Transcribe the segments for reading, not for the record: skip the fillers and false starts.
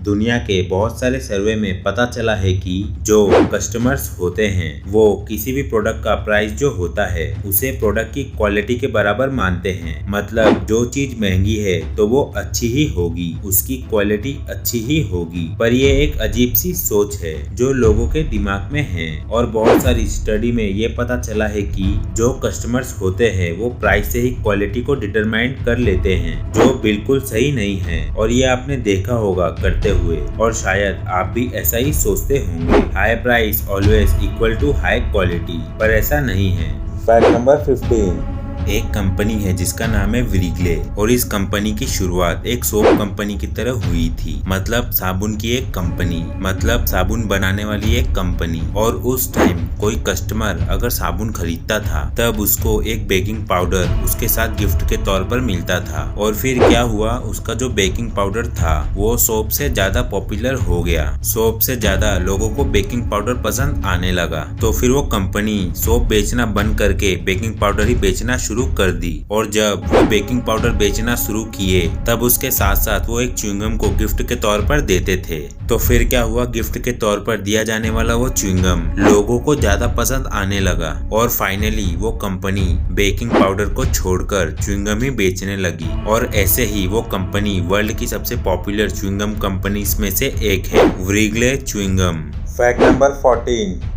दुनिया के बहुत सारे सर्वे में पता चला है कि जो कस्टमर्स होते हैं वो किसी भी प्रोडक्ट का प्राइस जो होता है उसे प्रोडक्ट की क्वालिटी के बराबर मानते हैं। मतलब जो चीज महंगी है तो वो अच्छी ही होगी, उसकी क्वालिटी अच्छी ही होगी। पर ये एक अजीब सी सोच है जो लोगों के दिमाग में है और बहुत सारी स्टडी में ये पता चला है कि जो कस्टमर्स होते हैं वो प्राइस से ही क्वालिटी को डिटरमाइन कर लेते हैं, जो बिल्कुल सही नहीं है और ये आपने देखा होगा करते हुए और शायद आप भी ऐसा ही सोचते होंगे। High price always equal to high quality, पर ऐसा नहीं है। Fact number 15। एक कंपनी है जिसका नाम है व्रिगले और इस कंपनी की शुरुआत एक सोप कंपनी की तरह हुई थी। मतलब साबुन की एक कंपनी, मतलब साबुन बनाने वाली एक कंपनी। और उस टाइम कोई कस्टमर अगर साबुन खरीदता था तब उसको एक बेकिंग पाउडर उसके साथ गिफ्ट के तौर पर मिलता था। और फिर क्या हुआ, उसका जो बेकिंग पाउडर था वो सोप से ज्यादा पॉपुलर हो गया। सोप से ज्यादा लोगों को बेकिंग पाउडर पसंद आने लगा, तो फिर वो कंपनी सोप बेचना बंद करके बेकिंग पाउडर ही बेचना शुरू कर दी। और जब वो बेकिंग पाउडर बेचना शुरू किए तब उसके साथ साथ वो एक च्युइंगम को गिफ्ट के तौर पर देते थे। तो फिर क्या हुआ, गिफ्ट के तौर पर दिया जाने वाला वो च्युइंगम लोगों को ज्यादा पसंद आने लगा और फाइनली वो कंपनी बेकिंग पाउडर को छोड़कर च्युइंगम ही बेचने लगी। और ऐसे ही वो कंपनी वर्ल्ड की सबसे पॉपुलर च्युइंगम कंपनीज में से एक है, व्रिगले च्युइंगम। Fact number 14।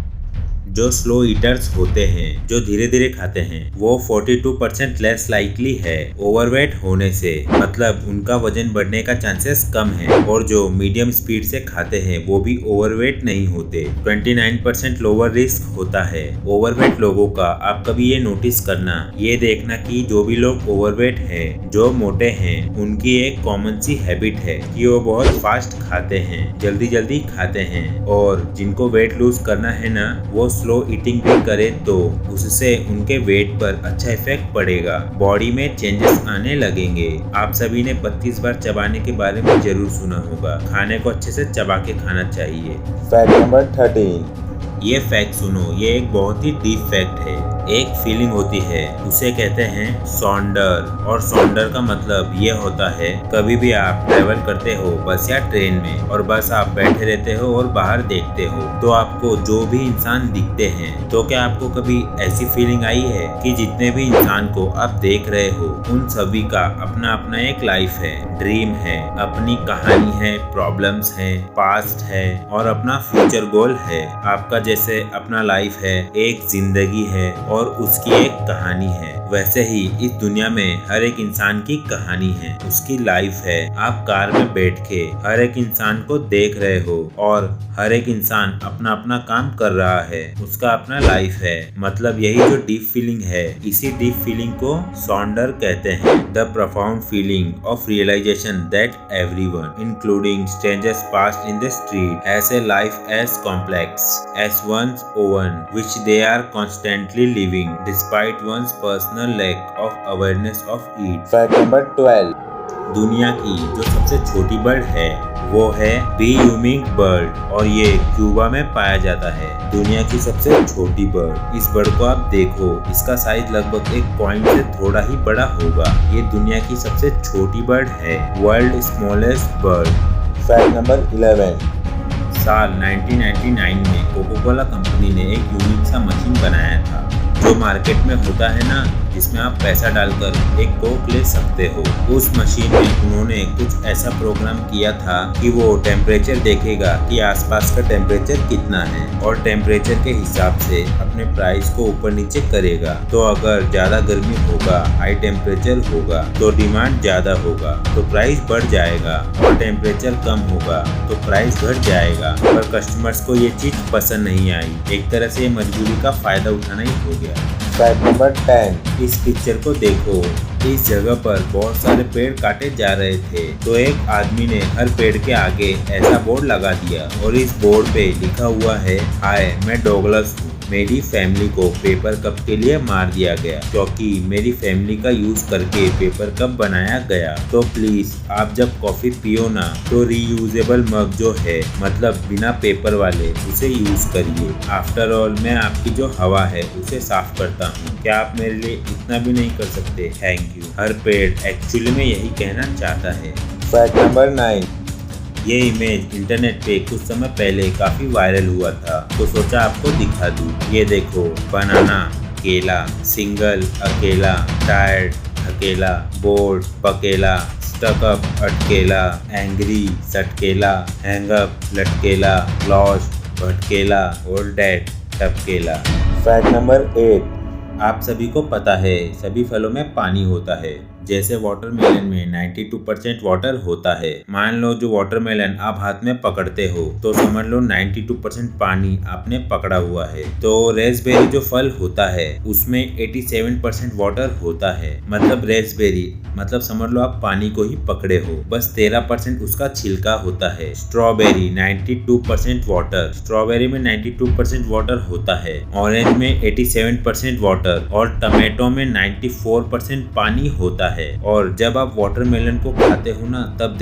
जो स्लो ईटर्स होते हैं, जो धीरे धीरे खाते हैं, वो 42% लेस लाइकली है ओवरवेट होने से। मतलब उनका वजन बढ़ने का चांसेस कम है। और जो मीडियम स्पीड से खाते हैं वो भी ओवरवेट नहीं होते। 29% लोअर रिस्क होता है ओवरवेट लोगों का। आप कभी ये नोटिस करना, ये देखना कि जो भी लोग ओवरवेट हैं, जो मोटे हैं, उनकी एक कॉमन सी हैबिट है कि वो बहुत फास्ट खाते हैं, जल्दी जल्दी खाते हैं। और जिनको वेट लूज करना है ना, वो स्लो ईटिंग भी करे तो उससे उनके वेट पर अच्छा इफेक्ट पड़ेगा, बॉडी में चेंजेस आने लगेंगे। आप सभी ने 32 बार चबाने के बारे में जरूर सुना होगा। खाने को अच्छे से चबा के खाना चाहिए। Fact number 13। ये फैक्ट सुनो, ये एक बहुत ही डीप फैक्ट है। एक फीलिंग होती है, उसे कहते हैं सॉन्डर। और सॉन्डर का मतलब ये होता है, कभी भी आप ट्रेवल करते हो बस या ट्रेन में और बस आप बैठे रहते हो और बाहर देखते हो तो आपको जो भी इंसान दिखते हैं, तो क्या आपको कभी ऐसी फीलिंग आई है कि जितने भी इंसान को आप देख रहे हो उन सभी का अपना अपना एक लाइफ है, ड्रीम है, अपनी कहानी है, प्रॉब्लम्स है, पास्ट है और अपना फ्यूचर गोल है। आपका जैसे अपना लाइफ है, एक जिंदगी है और उसकी एक कहानी है, वैसे ही इस दुनिया में हर एक इंसान की कहानी है, उसकी लाइफ है। आप कार में बैठ के हर एक इंसान को देख रहे हो और हर एक इंसान अपना अपना काम कर रहा है, उसका अपना लाइफ है। मतलब यही जो डीप फीलिंग है, इसी डीप फीलिंग को सॉन्डर कहते हैं। The profound feeling of realization that everyone including strangers passed in the street has a life as complex as one's own, which they are constantly living despite one's personal lack of awareness of it. Fact number 12। दुनिया की जो सबसे छोटी bird है वो है B humming bird और ये क्यूबा में पाया जाता है। दुनिया की सबसे छोटी बर्ड। इस बर्ड को आप देखो, इसका साइज लगभग एक कॉइन से थोड़ा ही बड़ा होगा। ये दुनिया की सबसे छोटी बर्ड है, world smallest bird. Fact number 11। साल 1999 में कोको कोला कंपनी ने एक यूनिक सा मशीन बनाया था जो मार्केट में होता है ना, जिसमें आप पैसा डालकर एक कोक ले सकते हो। उस मशीन में उन्होंने कुछ ऐसा प्रोग्राम किया था कि वो टेम्परेचर देखेगा कि आसपास का टेम्परेचर कितना है और टेम्परेचर के हिसाब से अपने प्राइस को ऊपर नीचे करेगा। तो अगर ज्यादा गर्मी होगा, हाई टेम्परेचर होगा तो डिमांड ज्यादा होगा तो प्राइस बढ़ जाएगा और टेम्परेचर कम होगा तो प्राइस घट जाएगा। पर कस्टमर्स को ये चीज पसंद नहीं आई। एक तरह से मजबूरी का फायदा उठाना ही हो गया। Fact number 10। इस पिक्चर को देखो, इस जगह पर बहुत सारे पेड़ काटे जा रहे थे तो एक आदमी ने हर पेड़ के आगे ऐसा बोर्ड लगा दिया और इस बोर्ड पे लिखा हुआ है, हाय मैं डॉगलस हूँ, मेरी फैमिली को पेपर कप के लिए मार दिया गया क्योंकि मेरी फैमिली का यूज करके पेपर कप बनाया गया। तो प्लीज आप जब कॉफी पियो ना तो रीयूजेबल मग जो है, मतलब बिना पेपर वाले, उसे यूज करिए। आफ्टर ऑल मैं आपकी जो हवा है उसे साफ करता हूँ, क्या आप मेरे लिए इतना भी नहीं कर सकते? Thank you. हर पेड़ एक्चुअली में यही कहना चाहता है। Fact number 9। ये इमेज इंटरनेट पे कुछ समय पहले काफी वायरल हुआ था, तो सोचा आपको दिखा दूं। ये देखो, बनाना केला, सिंगल अकेला, टायर्ड अकेला, बोर्ड पकेला, स्टक अप अटकेला, एंग्री सटकेला, हैंग अप लटकेला, लॉस्ट भटकेला और डेड टपकेला। Fact number 8। आप सभी को पता है सभी फलों में पानी होता है। जैसे वाटरमेलन में 92% वाटर होता है। मान लो जो वाटरमेलन आप हाथ में पकड़ते हो तो समझ लो 92% पानी आपने पकड़ा हुआ है। तो रेस्पबेरी जो फल होता है उसमें 87% वाटर होता है। मतलब रेस्पबेरी मतलब समझ लो आप पानी को ही पकड़े हो, बस 13% उसका छिलका होता है। स्ट्रॉबेरी 92% वाटर, स्ट्रॉबेरी में 92% वाटर होता है। ऑरेंज में 87% वाटर और टमेटो में 94% पानी होता है। और जब आप वाटरमेलन को खाते हो ना तब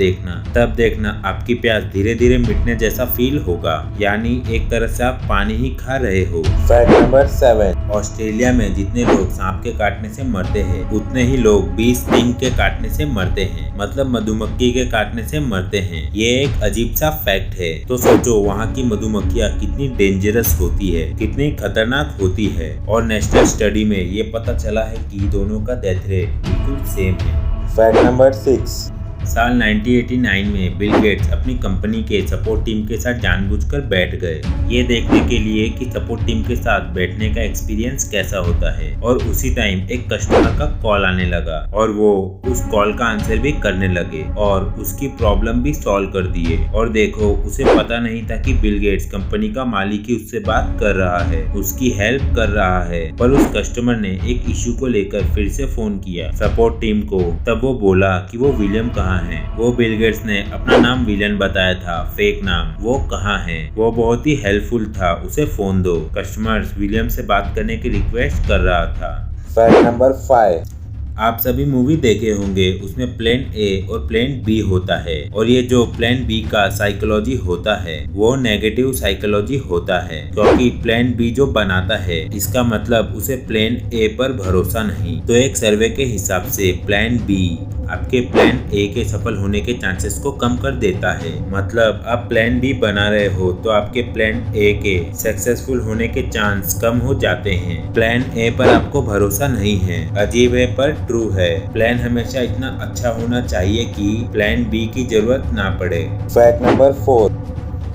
देखना आपकी प्यास धीरे धीरे मिटने जैसा फील होगा, यानी एक तरह से आप पानी ही खा रहे हो। Fact number 7। ऑस्ट्रेलिया में जितने लोग सांप के काटने से मरते हैं उतने ही लोग बी स्टिंग के काटने से मरते हैं, मतलब मधुमक्खी के काटने से मरते हैं। ये एक अजीब सा फैक्ट है। तो सोचो वहाँ की मधुमक्खियाँ कितनी डेंजरस होती है, कितनी खतरनाक होती है। और नेशनल स्टडी में ये पता चला है कि दोनों का डेथ रेट बिल्कुल सेम है। Fact number 6। साल 1989 में बिल गेट्स अपनी कंपनी के सपोर्ट टीम के साथ जानबूझकर बैठ गए, ये देखने के लिए कि सपोर्ट टीम के साथ बैठने का एक्सपीरियंस कैसा होता है। और उसी टाइम एक कस्टमर का कॉल आने लगा और वो उस कॉल का आंसर भी करने लगे और उसकी प्रॉब्लम भी सॉल्व कर दिए। और देखो उसे पता नहीं था कि बिल गेट्स कंपनी का मालिक ही उससे बात कर रहा है, उसकी हेल्प कर रहा है। पर उस कस्टमर ने एक इश्यू को लेकर फिर से फोन किया सपोर्ट टीम को। तब वो बोला कि वो विलियम कहाँ है। वो बिल गेट्स ने अपना नाम विलियम बताया था, फेक नाम। वो कहाँ है, वो बहुत ही हेल्पफुल था, उसे फोन दो। कस्टमर विलियम से बात करने की रिक्वेस्ट कर रहा था। Fact number 5। आप सभी मूवी देखे होंगे, उसमें प्लेन ए और प्लेन बी होता है। और ये जो प्लेन बी का साइकोलॉजी होता है वो नेगेटिव साइकोलॉजी होता है, क्योंकि प्लेन बी जो बनाता है इसका मतलब उसे प्लेन ए पर भरोसा नहीं। तो एक सर्वे के हिसाब से प्लान बी आपके प्लान ए के सफल होने के चांसेस को कम कर देता है। मतलब आप प्लान बी बना रहे हो तो आपके प्लान ए के सक्सेसफुल होने के चांस कम हो जाते हैं। प्लान ए पर आपको भरोसा नहीं है, अजीब है पर ट्रू है। प्लान हमेशा इतना अच्छा होना चाहिए कि प्लान बी की जरूरत ना पड़े। Fact number 4।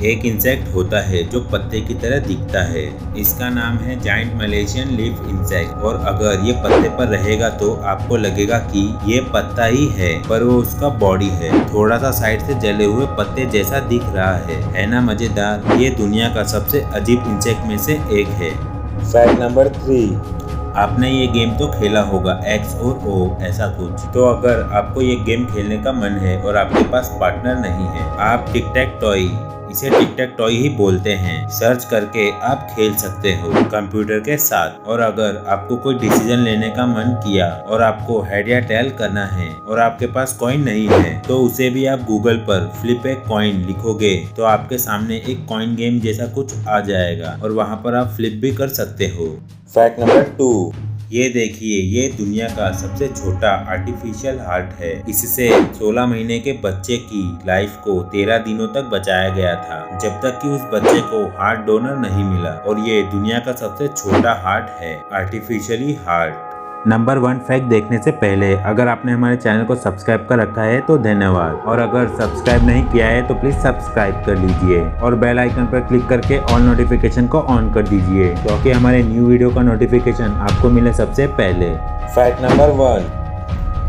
एक इंसेक्ट होता है जो पत्ते की तरह दिखता है, इसका नाम है जायंट मलेशियन लीफ इंसेक्ट। और अगर ये पत्ते पर रहेगा तो आपको लगेगा कि ये पत्ता ही है, पर वो उसका बॉडी है। थोड़ा सा साइड से जले हुए पत्ते जैसा दिख रहा है ना मजेदार। ये दुनिया का सबसे अजीब इंसेक्ट में से एक है। Fact number 3। आपने ये गेम तो खेला होगा, एक्स और ओ ऐसा कुछ। तो अगर आपको ये गेम खेलने का मन है और आपके पास पार्टनर नहीं है, आप टिक टैक टॉय, इसे टिक टैक टॉय ही बोलते हैं, सर्च करके आप खेल सकते हो कंप्यूटर के साथ। और अगर आपको कोई डिसीजन लेने का मन किया और आपको हेड या टेल करना है और आपके पास कॉइन नहीं है तो उसे भी आप गूगल पर फ्लिप ए कॉइन लिखोगे तो आपके सामने एक कॉइन गेम जैसा कुछ आ जाएगा और वहाँ पर आप फ्लिप भी कर सकते हो। Fact number 2। ये देखिए, ये दुनिया का सबसे छोटा आर्टिफिशियल हार्ट है। इससे 16 महीने के बच्चे की लाइफ को 13 दिनों तक बचाया गया था, जब तक कि उस बच्चे को हार्ट डोनर नहीं मिला। और ये दुनिया का सबसे छोटा हार्ट है, आर्टिफिशियली हार्ट। नंबर 1 फैक्ट देखने से पहले अगर आपने हमारे चैनल को सब्सक्राइब कर रखा है तो धन्यवाद, और अगर सब्सक्राइब नहीं किया है तो प्लीज सब्सक्राइब कर लीजिए और बेल आइकन पर क्लिक करके ऑल नोटिफिकेशन को ऑन कर दीजिए, क्योंकि हमारे न्यू वीडियो का नोटिफिकेशन आपको मिले सबसे पहले। Fact number 1।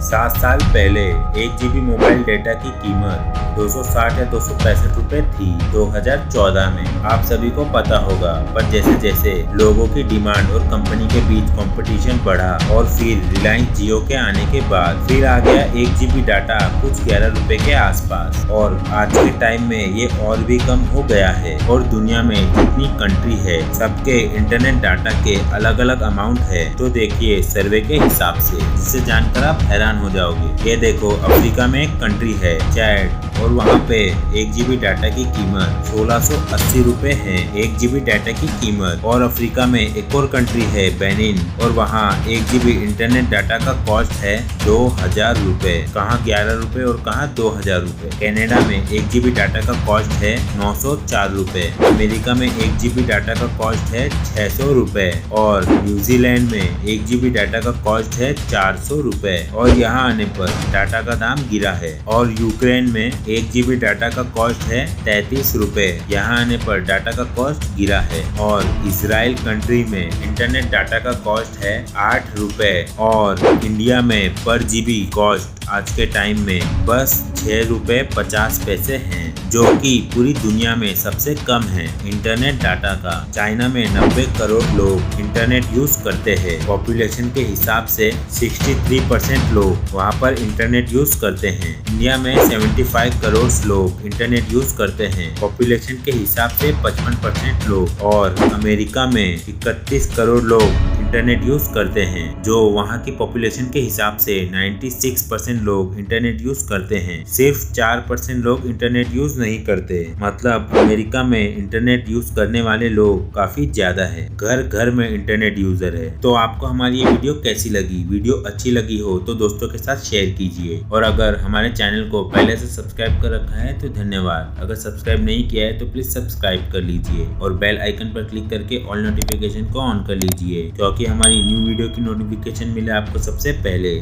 7 साल पहले 1 GB मोबाइल डेटा की कीमत 260 या 265 रुपए थी 2014 में। आप सभी को पता होगा, पर जैसे जैसे लोगों की डिमांड और कंपनी के बीच कंपटीशन बढ़ा और फिर रिलायंस जियो के आने के बाद फिर आ गया 1 GB डाटा कुछ 11 रुपए के आसपास। और आज के टाइम में ये और भी कम हो गया है। और दुनिया में जितनी कंट्री है सबके इंटरनेट डाटा के अलग अलग अमाउंट है। तो देखिए सर्वे के हिसाब से, जिसे जानकर आप हैरान परेशान हो जाओगे। ये देखो, अफ्रीका में एक कंट्री है चैड, और वहाँ पे 1 GB डाटा की कीमत 1680 रुपए है। 1 GB डाटा की कीमत। और अफ्रीका में एक और कंट्री है बेनिन, और वहाँ 1 GB इंटरनेट डाटा का कॉस्ट है 2000 रुपए। कहाँ 11 रुपए और कहाँ 2000 रुपए। कनाडा में 1 GB डाटा का कॉस्ट है 904 रुपए। अमेरिका में 1 GB डाटा का कॉस्ट है 600 रुपए। और न्यूजीलैंड में 1 GB डाटा का कॉस्ट है 400 रुपए। और यहाँ आने पर डाटा का दाम गिरा है। और यूक्रेन में 1 GB डाटा का कॉस्ट है 33 रुपए। यहाँ आने पर डाटा का कॉस्ट गिरा है। और इजराइल कंट्री में इंटरनेट डाटा का कॉस्ट है 8 रुपए। और इंडिया में पर GB कॉस्ट आज के टाइम में बस 6 रुपए 50 पैसे हैं, जो कि पूरी दुनिया में सबसे कम है इंटरनेट डाटा का। चाइना में 90 करोड़ लोग इंटरनेट यूज करते हैं। पॉपुलेशन के हिसाब से 63% लोग वहाँ पर इंटरनेट यूज करते हैं। इंडिया में 75 करोड़ लोग इंटरनेट यूज करते हैं। पॉपुलेशन के हिसाब से 55% लोग। और अमेरिका में 31 करोड़ लोग इंटरनेट यूज करते हैं, जो वहाँ की पॉपुलेशन के हिसाब से 96% लोग इंटरनेट यूज करते हैं। सिर्फ 4% लोग इंटरनेट यूज नहीं करते। मतलब अमेरिका में इंटरनेट यूज करने वाले लोग काफी ज्यादा है। घर घर में इंटरनेट यूजर है। तो आपको हमारी ये वीडियो कैसी लगी? वीडियो अच्छी लगी हो तो दोस्तों के साथ शेयर कीजिए। और अगर हमारे चैनल को पहले से सब्सक्राइब कर रखा है तो धन्यवाद। अगर सब्सक्राइब नहीं किया है तो प्लीज सब्सक्राइब कर लीजिए और बेल आइकन पर क्लिक करके ऑल नोटिफिकेशन को ऑन कर लीजिए, क्योंकि हमारी न्यू वीडियो की नोटिफिकेशन मिले आपको सबसे पहले।